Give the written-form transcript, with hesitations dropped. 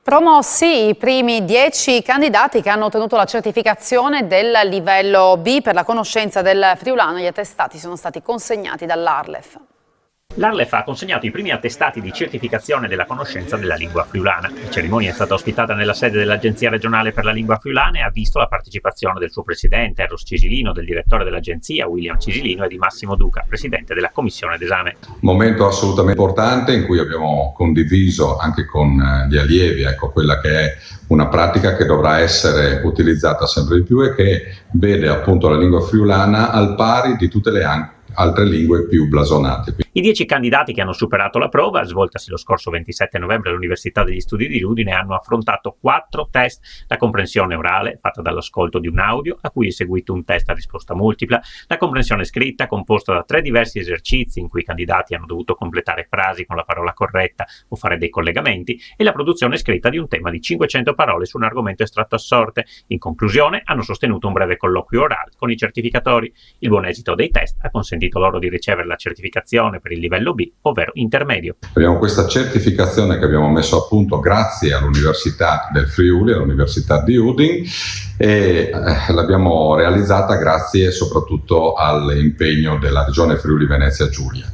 Promossi i primi 10 candidati che hanno ottenuto la certificazione del livello B per la conoscenza del friulano. Gli attestati sono stati consegnati dall'Arlef. L'Arlef ha consegnato i primi attestati di certificazione della conoscenza della lingua friulana. La cerimonia è stata ospitata nella sede dell'Agenzia regionale per la lingua friulana e ha visto la partecipazione del suo presidente Eros Cisilino, del direttore dell'agenzia William Cisilino e di Massimo Duca, presidente della commissione d'esame. Momento assolutamente importante in cui abbiamo condiviso anche con gli allievi quella che è una pratica che dovrà essere utilizzata sempre di più e che vede appunto la lingua friulana al pari di tutte le altre lingue più blasonate. I 10 candidati che hanno superato la prova, svoltasi lo scorso 27 novembre all'Università degli Studi di Udine, hanno affrontato 4 test: la comprensione orale, fatta dall'ascolto di un audio, a cui è seguito un test a risposta multipla, la comprensione scritta, composta da 3 diversi esercizi in cui i candidati hanno dovuto completare frasi con la parola corretta o fare dei collegamenti, e la produzione scritta di un tema di 500 parole su un argomento estratto a sorte. In conclusione, hanno sostenuto un breve colloquio orale con i certificatori. Il buon esito dei test ha consentito loro di ricevere la certificazione per il livello B, ovvero intermedio. Abbiamo questa certificazione che abbiamo messo a punto grazie all'Università del Friuli, all'Università di Udine, e l'abbiamo realizzata grazie soprattutto all'impegno della Regione Friuli Venezia Giulia.